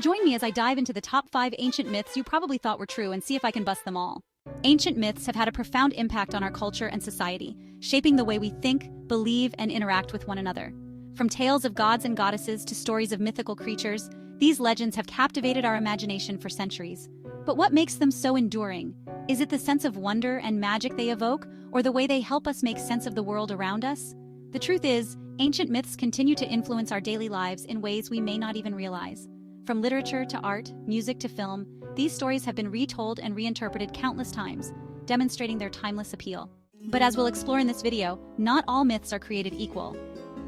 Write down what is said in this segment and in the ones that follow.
Join me as I dive into the top 5 ancient myths you probably thought were true and see if I can bust them all. Ancient myths have had a profound impact on our culture and society, shaping the way we think, believe, and interact with one another. From tales of gods and goddesses to stories of mythical creatures, these legends have captivated our imagination for centuries. But what makes them so enduring? Is it the sense of wonder and magic they evoke, or the way they help us make sense of the world around us? The truth is, ancient myths continue to influence our daily lives in ways we may not even realize. From literature to art, music to film, these stories have been retold and reinterpreted countless times, demonstrating their timeless appeal. But as we'll explore in this video, not all myths are created equal,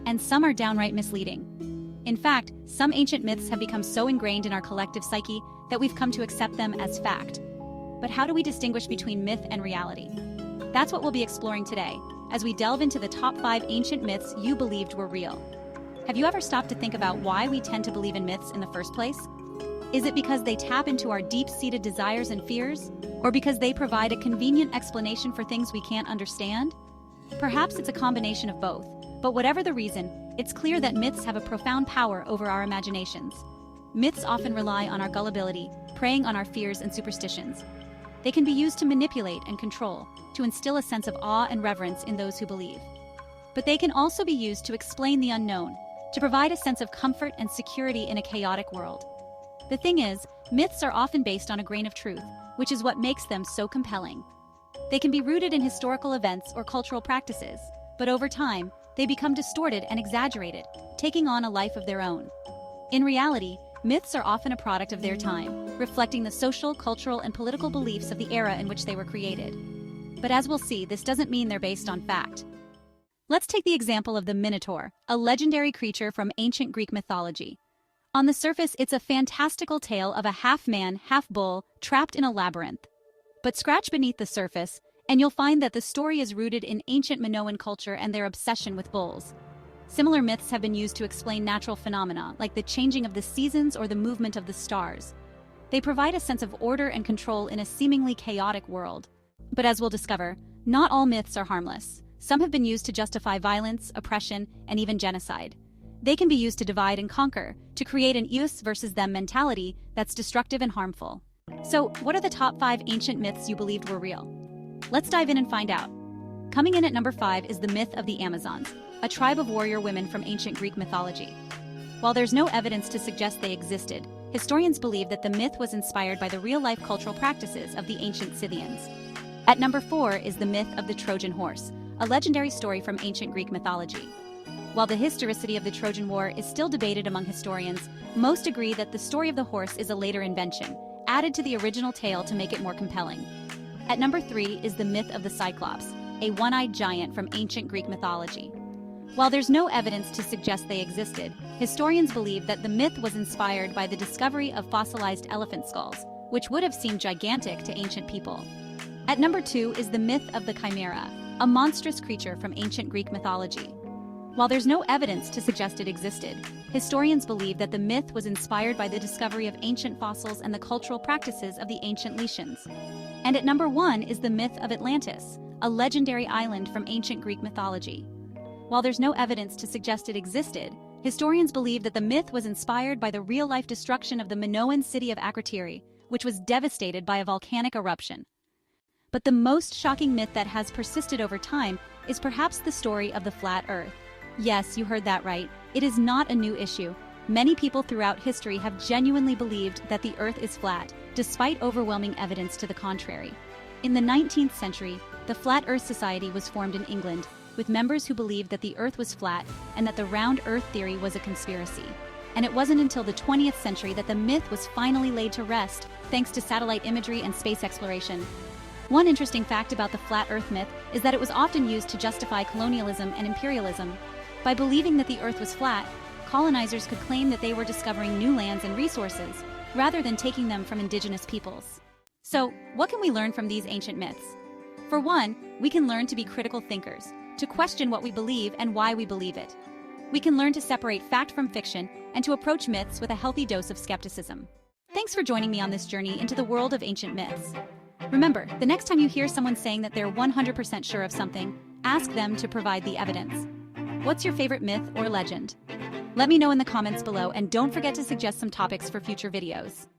and some are downright misleading. In fact, some ancient myths have become so ingrained in our collective psyche that we've come to accept them as fact. But how do we distinguish between myth and reality? That's what we'll be exploring today, as we delve into the top 5 ancient myths you believed were real. Have you ever stopped to think about why we tend to believe in myths in the first place? Is it because they tap into our deep-seated desires and fears? Or because they provide a convenient explanation for things we can't understand? Perhaps it's a combination of both, but whatever the reason, it's clear that myths have a profound power over our imaginations. Myths often rely on our gullibility, preying on our fears and superstitions. They can be used to manipulate and control, to instill a sense of awe and reverence in those who believe. But they can also be used to explain the unknown, to provide a sense of comfort and security in a chaotic world. The thing is, myths are often based on a grain of truth, which is what makes them so compelling. They can be rooted in historical events or cultural practices, but over time, they become distorted and exaggerated, taking on a life of their own. In reality, myths are often a product of their time, reflecting the social, cultural, and political beliefs of the era in which they were created. But as we'll see, this doesn't mean they're based on fact. Let's take the example of the Minotaur, a legendary creature from ancient Greek mythology. On the surface, it's a fantastical tale of a half-man, half-bull trapped in a labyrinth. But scratch beneath the surface, and you'll find that the story is rooted in ancient Minoan culture and their obsession with bulls. Similar myths have been used to explain natural phenomena, like the changing of the seasons or the movement of the stars. They provide a sense of order and control in a seemingly chaotic world. But as we'll discover, not all myths are harmless. Some have been used to justify violence, oppression, and even genocide. They can be used to divide and conquer, to create an us versus them mentality that's destructive and harmful. So, what are the top 5 ancient myths you believed were real? Let's dive in and find out. Coming in at number 5 is the myth of the Amazons, a tribe of warrior women from ancient Greek mythology. While there's no evidence to suggest they existed, historians believe that the myth was inspired by the real-life cultural practices of the ancient Scythians. At number 4 is the myth of the Trojan horse, a legendary story from ancient Greek mythology. While the historicity of the Trojan War is still debated among historians, most agree that the story of the horse is a later invention, added to the original tale to make it more compelling. At number 3 is the myth of the Cyclops, a one-eyed giant from ancient Greek mythology. While there's no evidence to suggest they existed, historians believe that the myth was inspired by the discovery of fossilized elephant skulls, which would have seemed gigantic to ancient people. At number 2 is the myth of the Chimera, a monstrous creature from ancient Greek mythology. While there's no evidence to suggest it existed, historians believe that the myth was inspired by the discovery of ancient fossils and the cultural practices of the ancient Lycians. And at number 1 is the myth of Atlantis, a legendary island from ancient Greek mythology. While there's no evidence to suggest it existed, historians believe that the myth was inspired by the real-life destruction of the Minoan city of Akrotiri, which was devastated by a volcanic eruption. But the most shocking myth that has persisted over time is perhaps the story of the flat Earth. Yes, you heard that right. It is not a new issue. Many people throughout history have genuinely believed that the Earth is flat, despite overwhelming evidence to the contrary. In the 19th century, the Flat Earth Society was formed in England, with members who believed that the Earth was flat and that the round Earth theory was a conspiracy. And it wasn't until the 20th century that the myth was finally laid to rest, thanks to satellite imagery and space exploration. One interesting fact about the flat Earth myth is that it was often used to justify colonialism and imperialism. By believing that the Earth was flat, colonizers could claim that they were discovering new lands and resources, rather than taking them from indigenous peoples. So, what can we learn from these ancient myths? For one, we can learn to be critical thinkers, to question what we believe and why we believe it. We can learn to separate fact from fiction and to approach myths with a healthy dose of skepticism. Thanks for joining me on this journey into the world of ancient myths. Remember, the next time you hear someone saying that they're 100% sure of something, ask them to provide the evidence. What's your favorite myth or legend? Let me know in the comments below and don't forget to suggest some topics for future videos.